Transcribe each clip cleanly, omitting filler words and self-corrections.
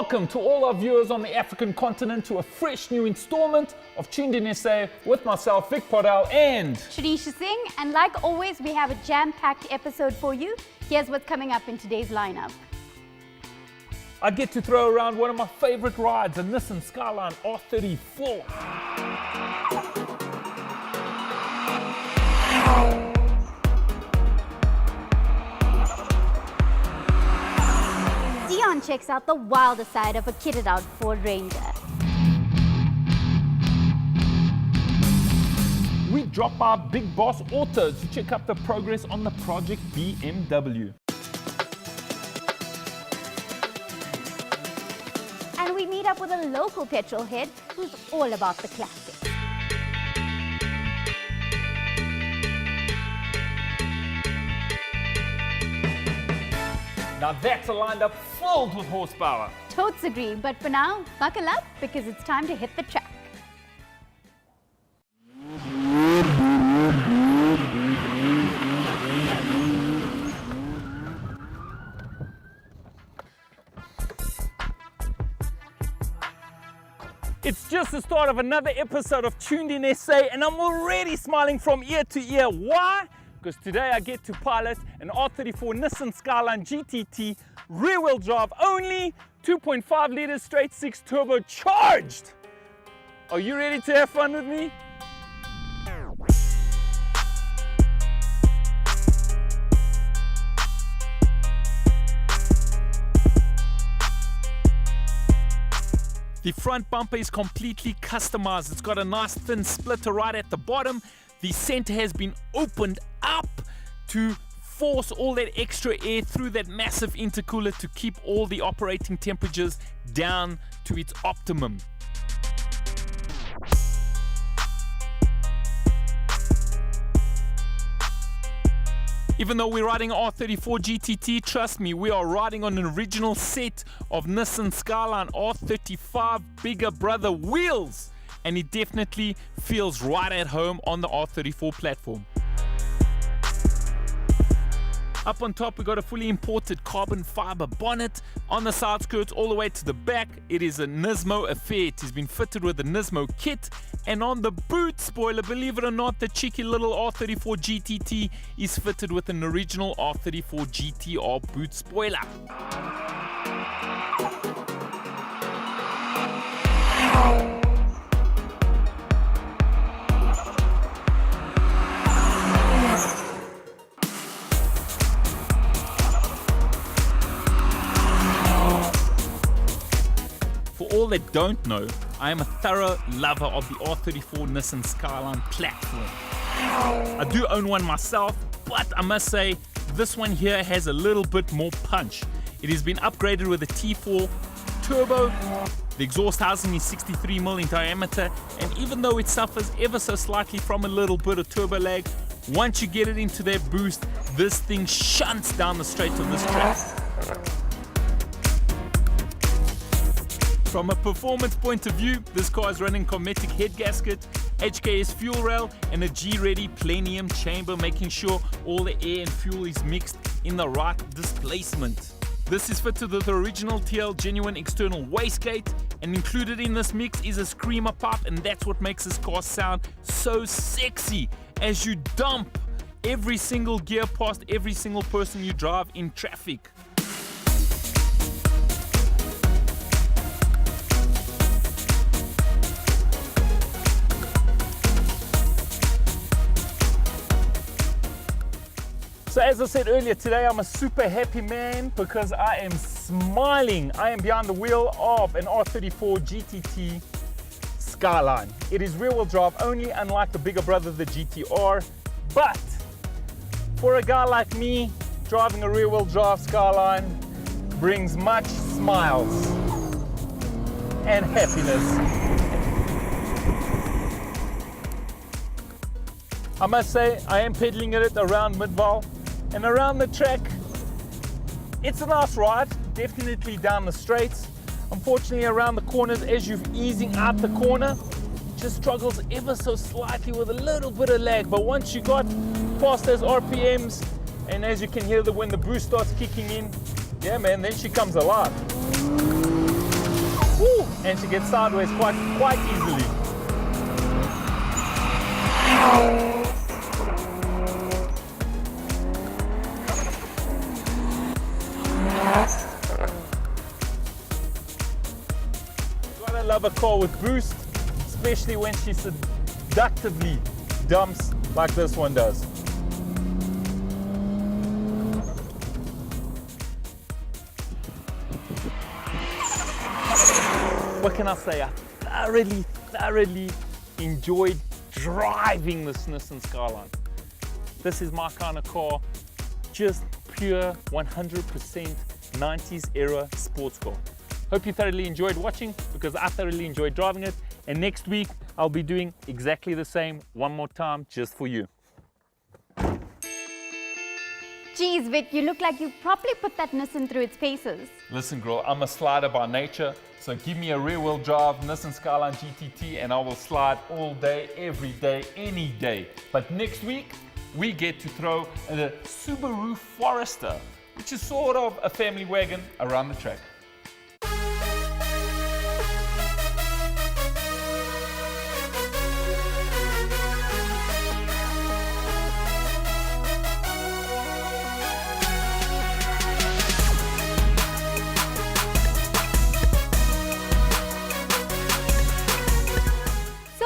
Welcome to all our viewers on the African continent to a fresh new installment of Tuned In SA with myself, Vic and Shreesha Singh, and like always, we have a jam-packed episode for you. Here's what's coming up in today's lineup. I get to throw around one of my favorite rides, a Nissan Skyline R34. Deon checks out the wilder side of a kitted out Ford Ranger. We drop by Big Boss Auto to check up the progress on the Project BMW. And we meet up with a local petrol head who's all about the classics. Now that's a lineup filled with horsepower. Totes agree, but for now, buckle up because it's time to hit the track. It's just the start of another episode of Tuned In SA, and I'm already smiling from ear to ear. Why? Because today I get to pilot an R34 Nissan Skyline GTT rear-wheel drive only, 2.5 litres straight 6 turbocharged. Are you ready to have fun with me? The front bumper is completely customized. It's got a nice thin splitter right at the bottom. The center has been opened up to force all that extra air through that massive intercooler to keep all the operating temperatures down to its optimum. Even though we're riding an R34 GTT, trust me, we are riding on an original set of Nissan Skyline R35 bigger brother wheels. And it definitely feels right at home on the R34 platform. Up on top, we got a fully imported carbon fiber bonnet. On the side skirts all the way to the back, it is a Nismo affair. It has been fitted with a Nismo kit. And on the boot spoiler, believe it or not, the cheeky little R34 GTT is fitted with an original R34 GTR boot spoiler. For all that don't know, I am a thorough lover of the R34 Nissan Skyline platform. I do own one myself, but I must say this one here has a little bit more punch. It has been upgraded with a T4 turbo. The exhaust housing is 63mm in diameter, and even though it suffers ever so slightly from a little bit of turbo lag, once you get it into that boost, this thing shunts down the straight of this track. From a performance point of view, this car is running Cometic head gasket, HKS fuel rail, and a G-ready planium chamber, making sure all the air and fuel is mixed in the right displacement. This is fitted with the original TL genuine external wastegate, and included in this mix is a screamer pipe, and that's what makes this car sound so sexy as you dump every single gear past every single person you drive in traffic. So as I said earlier, today I'm a super happy man because I am smiling. I am behind the wheel of an R34 GTT Skyline. It is rear-wheel drive only, unlike the bigger brother, the GTR. But for a guy like me, driving a rear-wheel drive Skyline brings much smiles and happiness. I must say, I am pedaling it around Midvaal. And around the track, it's a nice ride, definitely down the straights. Unfortunately, around the corners, as you're easing out the corner, it just struggles ever so slightly with a little bit of lag. But once you got past those RPMs, and as you can hear when the boost starts kicking in, yeah man, then she comes alive. Woo! And she gets sideways quite easily. Gotta love a car with boost, especially when she seductively dumps like this one does. What can I say? I thoroughly enjoyed driving this Nissan Skyline. This is my kind of car, just pure 100% 90s era sports car. Hope you thoroughly enjoyed watching, because I thoroughly enjoyed driving it. And next week, I'll be doing exactly the same one more time just for you. Geez, Vic, you look like you properly put that Nissan through its paces. Listen, girl, I'm a slider by nature, so give me a rear-wheel drive Nissan Skyline GTT and I will slide all day, every day, any day. But next week, we get to throw a Subaru Forester, which is sort of a family wagon, around the track.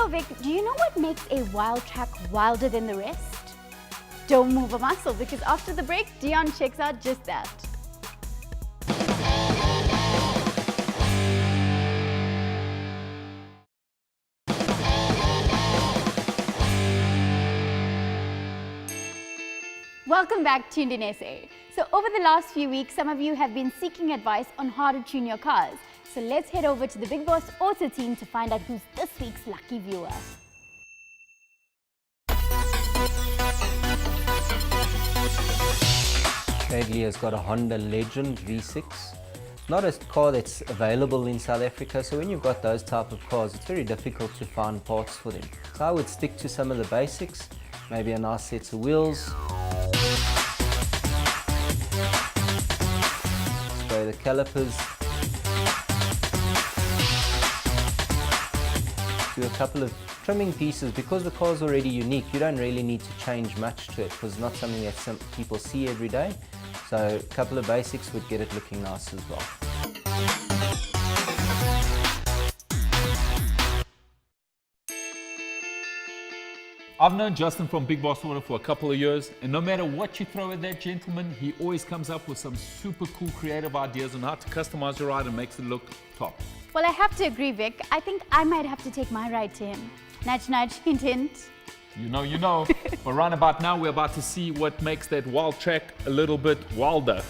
Vic, do you know what makes a wild track wilder than the rest? Don't move a muscle, because after the break, Deon checks out just that. Welcome back, Tuned In SA. So over the last few weeks, some of you have been seeking advice on how to tune your cars. So let's head over to the Big Boss Auto team to find out who's this week's lucky viewer. Shadley has got a Honda Legend V6. Not a car that's available in South Africa, so when you've got those type of cars, it's very difficult to find parts for them. So I would stick to some of the basics, maybe a nice set of wheels. Spray the calipers. Do a couple of trimming pieces. Because the car's already unique, you don't really need to change much to it, because it's not something that some people see every day. So a couple of basics would get it looking nice as well. I've known Justin from Big Boss Auto for a couple of years, and no matter what you throw at that gentleman, he always comes up with some super cool creative ideas on how to customize your ride and makes it look top. Well, I have to agree, Vic. I think I might have to take my ride to him. Nudge, nudge, hint, hint. You know. But right about now, we're about to see what makes that wild track a little bit wilder.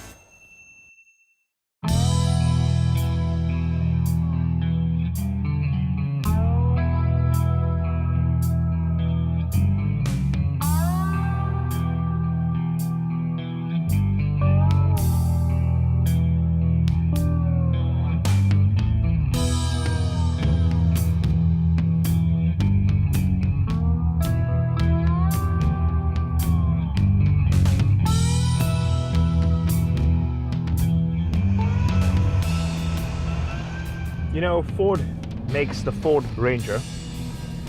You know, Ford makes the Ford Ranger,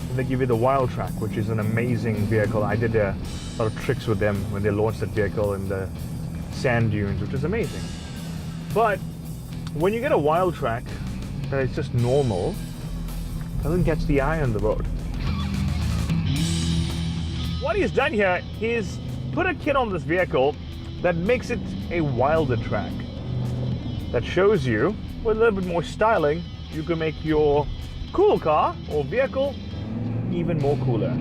and they give you the Wild Track, which is an amazing vehicle. I did a lot of tricks with them when they launched that vehicle in the sand dunes, which is amazing. But when you get a Wild Track that is just normal, it doesn't catch the eye on the road. What he's done here is put a kit on this vehicle that makes it a wilder track, that shows you, with a little bit more styling, you can make your cool car or vehicle even more cooler.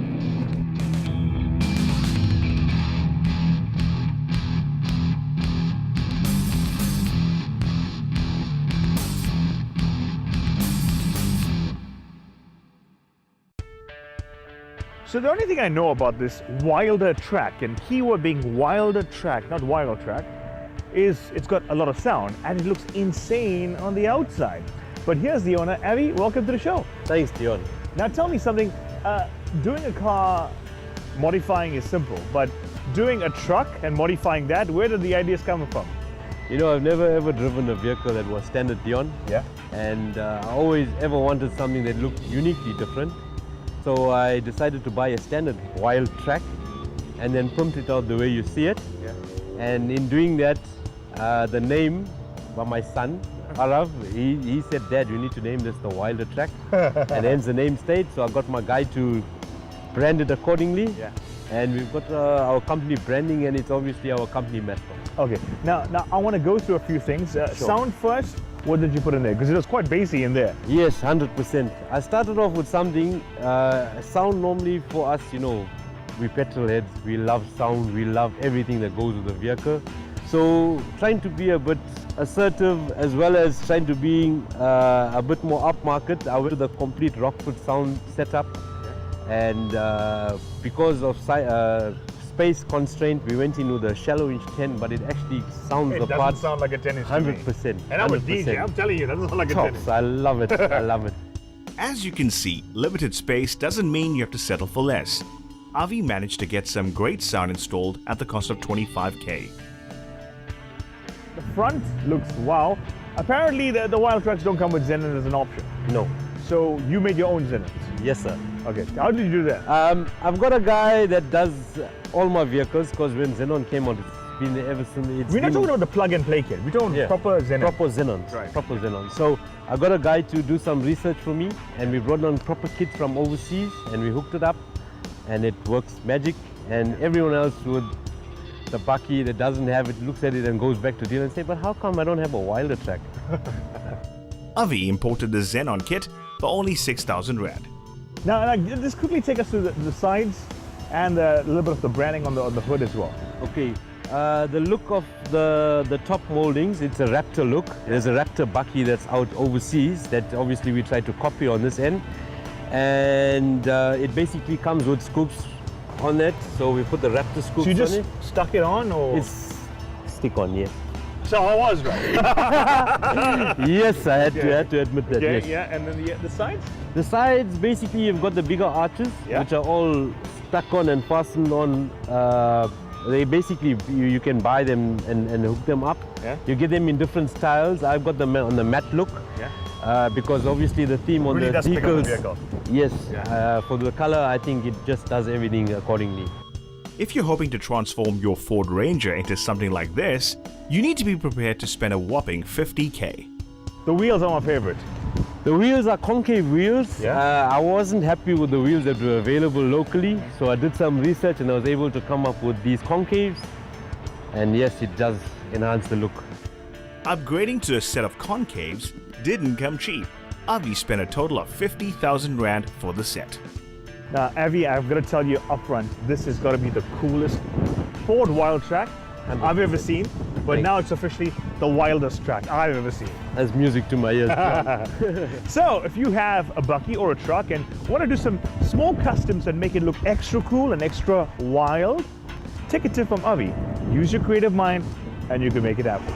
So the only thing I know about this wilder track, and keyword being wilder track, not wild track, is it's got a lot of sound and it looks insane on the outside. But here's the owner. Avi, welcome to the show. Thanks, Deon. Now tell me something, doing a car modifying is simple, but doing a truck and modifying that, where did the ideas come from? You know, I've never ever driven a vehicle that was standard Deon. Yeah. And I always ever wanted something that looked uniquely different. So I decided to buy a standard wild track and then pumped it out the way you see it. Yeah. And in doing that, the name by my son, Arav, he said, Dad, you need to name this the Wilder Track. And hence the name stayed. So I got my guy to brand it accordingly. Yeah. And we've got our company branding, and it's obviously our company mascot. Okay, now I want to go through a few things. Sure. Sound first, what did you put in there? Because it was quite bassy in there. Yes, 100%. I started off with something, sound normally for us, you know, we petrol heads, we love sound, we love everything that goes with the vehicle. So trying to be a bit assertive as well as trying to be a bit more upmarket, I went to the complete Rockford sound setup. And because of space constraint, we went into the shallow inch 10, but it actually sounds the part. It doesn't sound like a 10 inch 100%. And I'm a DJ, I'm telling you, it doesn't sound like a 10 inch. I love it, I love it. As you can see, limited space doesn't mean you have to settle for less. Avi managed to get some great sound installed at the cost of 25k. The front looks wow. Apparently the wild tracks don't come with Xenon as an option. No. So you made your own Xenons. Yes, sir. Okay, how did you do that? I've got a guy that does all my vehicles because when Xenon came out, it's been there ever since. We're not talking about the plug and play kit. We're talking proper Xenon. Proper Xenons. Right. Proper Xenon. So I got a guy to do some research for me, and we brought on proper kits from overseas, and we hooked it up, and it works magic. And everyone else would, the bucky that doesn't have it, looks at it and goes back to dealer and say, but how come I don't have a Wilder Track? Avi imported the Xenon kit for only 6,000 Rand. Now, just quickly take us to the sides and a little bit of the branding on the hood as well. Okay, the look of the top moldings, it's a Raptor look. There's a Raptor bucky that's out overseas that obviously we try to copy on this end. And it basically comes with scoops on it, so we put the Raptor scoops on it. So you just stuck it on, or? It's stick on, yes. So I was right. Yes, I had to admit that, Okay, yes. yeah, and then the sides? The sides, basically you've got the bigger arches, which are all stuck on and fastened on. They basically, you can buy them and hook them up. Yeah. You get them in different styles. I've got them on the matte look. Yeah. Because obviously the theme on Really the does pick up the vehicles. vehicle. Yes, Yeah. for the color, I think it just does everything accordingly. If you're hoping to transform your Ford Ranger into something like this, you need to be prepared to spend a whopping 50k. The wheels are my favorite. The wheels are concave wheels. Yeah. I wasn't happy with the wheels that were available locally, so I did some research and I was able to come up with these concaves. And yes, it does enhance the look. Upgrading to a set of concaves didn't come cheap. Avi spent a total of 50,000 Rand for the set. Now, Avi, I've got to tell you up front, this has got to be the coolest Ford Wild Track I've ever seen, but now it's officially the wildest track I've ever seen. That's music to my ears. So, if you have a bucky or a truck and want to do some small customs and make it look extra cool and extra wild, take a tip from Avi. Use your creative mind and you can make it happen.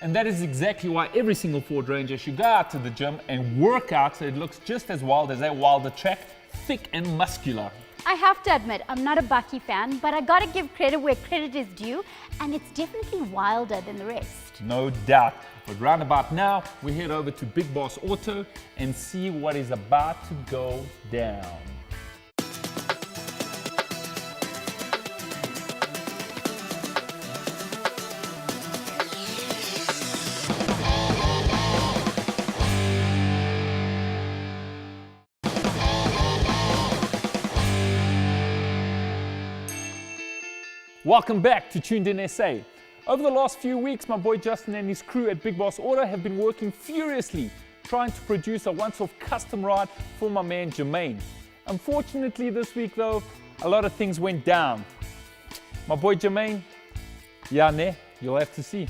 And that is exactly why every single Ford Ranger should go out to the gym and work out so it looks just as wild as that Wilder Track, thick and muscular. I have to admit, I'm not a bucky fan, but I gotta give credit where credit is due, and it's definitely wilder than the rest. No doubt. But round about now, we head over to Big Boss Auto and see what is about to go down. Welcome back to Tuned In SA. Over the last few weeks, my boy Justin and his crew at Big Boss Auto have been working furiously trying to produce a once-off custom ride for my man Jermaine. Unfortunately this week though, a lot of things went down. My boy Jermaine, yeah, ne, you'll have to see.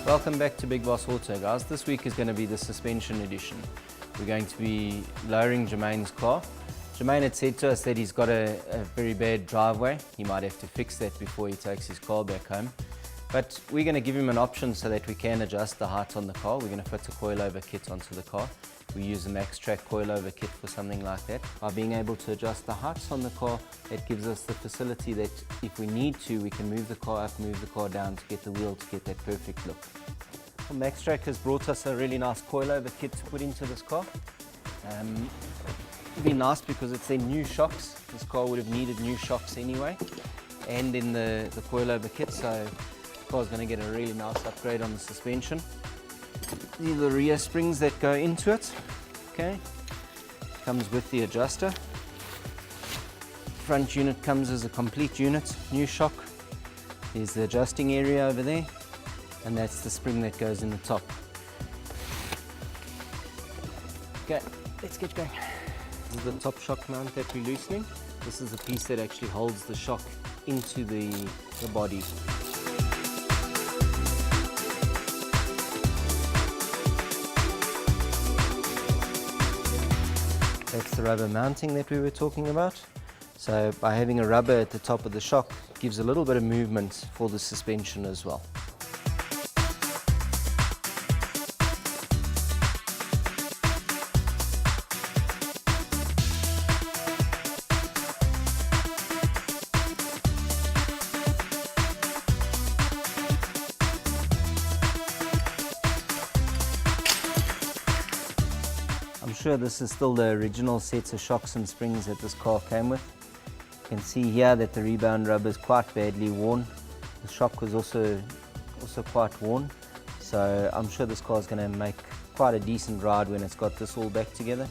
Welcome back to Big Boss Auto, guys. This week is going to be the suspension edition. We're going to be lowering Jermaine's car. Jermaine had said to us that he's got a very bad driveway. He might have to fix that before he takes his car back home. But we're going to give him an option so that we can adjust the height on the car. We're going to fit a coilover kit onto the car. We use a MaxTrack coilover kit for something like that. By being able to adjust the heights on the car, it gives us the facility that if we need to, we can move the car up, move the car down to get the wheel to get that perfect look. Well, MaxTrack has brought us a really nice coilover kit to put into this car. It'd be nice because it's their new shocks. This car would have needed new shocks anyway. And in the coilover kit, so the car's going to get a really nice upgrade on the suspension. These are the rear springs that go into it. Okay, comes with the adjuster. Front unit comes as a complete unit, new shock. There's the adjusting area over there, and that's the spring that goes in the top. Okay, let's get going. This is the top shock mount that we're loosening. This is the piece that actually holds the shock into the body. That's the rubber mounting that we were talking about. So by having a rubber at the top of the shock, it gives a little bit of movement for the suspension as well. I'm sure this is still the original sets of shocks and springs that this car came with. You can see here that the rebound rubber is quite badly worn. The shock was also quite worn. So I'm sure this car is going to make quite a decent ride when it's got this all back together.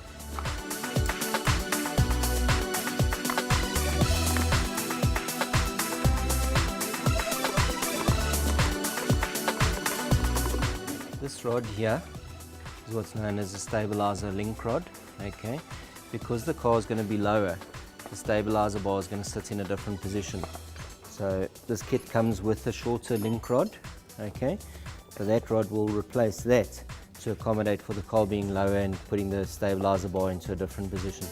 This rod here is what's known as a stabilizer link rod. Okay, because the car is going to be lower, the stabilizer bar is going to sit in a different position. So this kit comes with a shorter link rod. Okay, so that rod will replace that to accommodate for the car being lower and putting the stabilizer bar into a different position.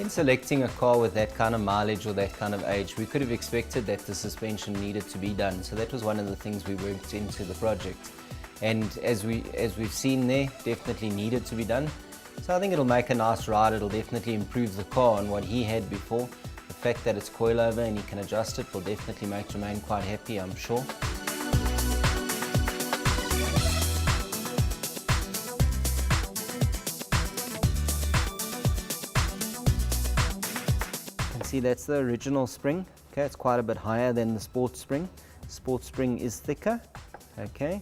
Selecting a car with that kind of mileage or that kind of age, we could have expected that the suspension needed to be done. So that was one of the things we worked into the project. And as we've seen there, definitely needed to be done. So I think it'll make a nice ride. It'll definitely improve the car on what he had before. The fact that it's coilover and he can adjust it will definitely make Jermaine quite happy, I'm sure. See, that's the original spring. Okay, it's quite a bit higher than the sports spring. Sports spring is thicker. Okay,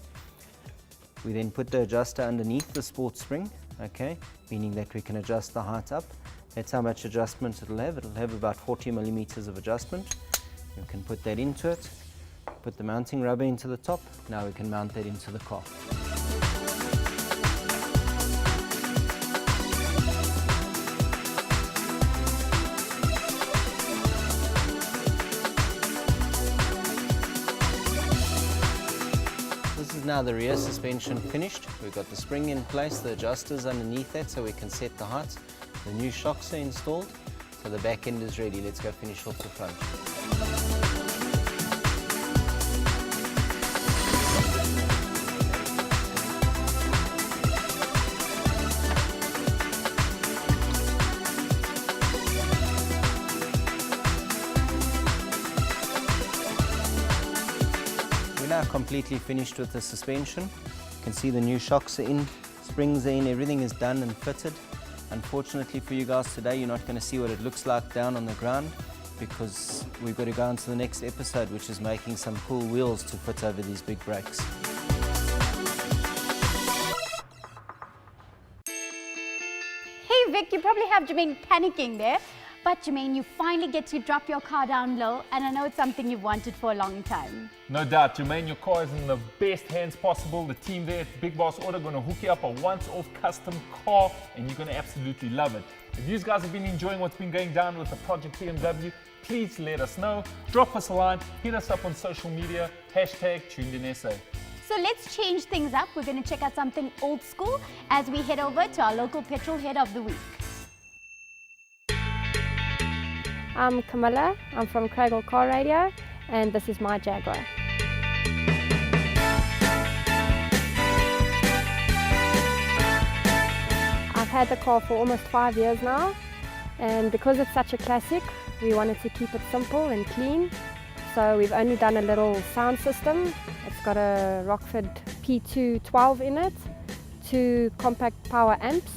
we then put the adjuster underneath the sports spring. Okay, meaning that we can adjust the height up. That's how much adjustment it'll have. It'll have about 40 millimeters of adjustment. We can put that into it. Put the mounting rubber into the top. Now we can mount that into the car. Now the rear suspension finished. We've got the spring in place, the adjusters underneath that so we can set the height. The new shocks are installed, so the back end is ready. Let's go finish off the front. Now completely finished with the suspension. You can see the new shocks are in, springs are in, everything is done and fitted. Unfortunately for you guys today, you're not going to see what it looks like down on the ground because we've got to go on to the next episode, which is making some cool wheels to fit over these big brakes. Hey Vic, you probably have Jermaine panicking there. But Jermaine, you finally get to drop your car down low, and I know it's something you've wanted for a long time. No doubt, Jermaine, your car is in the best hands possible. The team there at Big Boss Auto are going to hook you up a once-off custom car, and you're going to absolutely love it. If you guys have been enjoying what's been going down with the Project BMW, please let us know. Drop us a line, hit us up on social media, #TunedInSA. So let's change things up. We're going to check out something old school as we head over to our local petrol head of the week. I'm Camilla, I'm from Craigle Car Radio, and this is my Jaguar. I've had the car for almost 5 years now, and because it's such a classic, we wanted to keep it simple and clean. So we've only done a little sound system. It's got a Rockford P212 in it, 2 compact power amps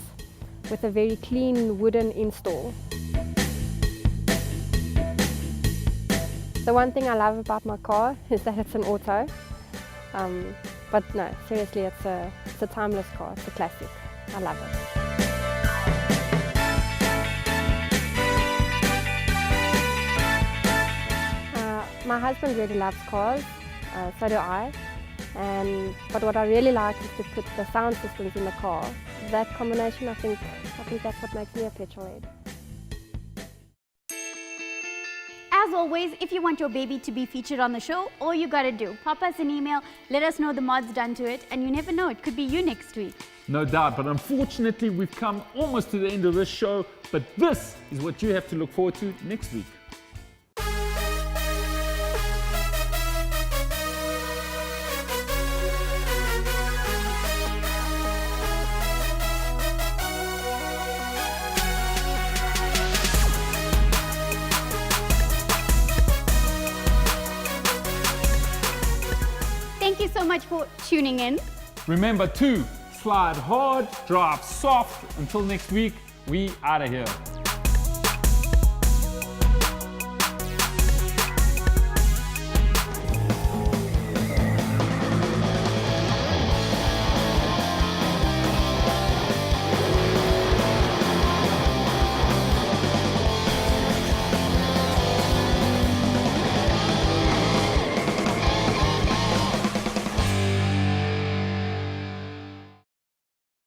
with a very clean wooden install. The one thing I love about my car is that it's an auto. But no, seriously, it's a timeless car, it's a classic. I love it. My husband really loves cars, so do I. But what I really like is to put the sound systems in the car. That combination, I think that's what makes me a petrolhead. As always, if you want your baby to be featured on the show, all you gotta do, pop us an email, let us know the mod's done to it, and you never know, it could be you next week. No doubt, but unfortunately we've come almost to the end of this show, but this is what you have to look forward to next week. Thank you so much for tuning in. Remember to slide hard, drive soft. Until next week, we out of here.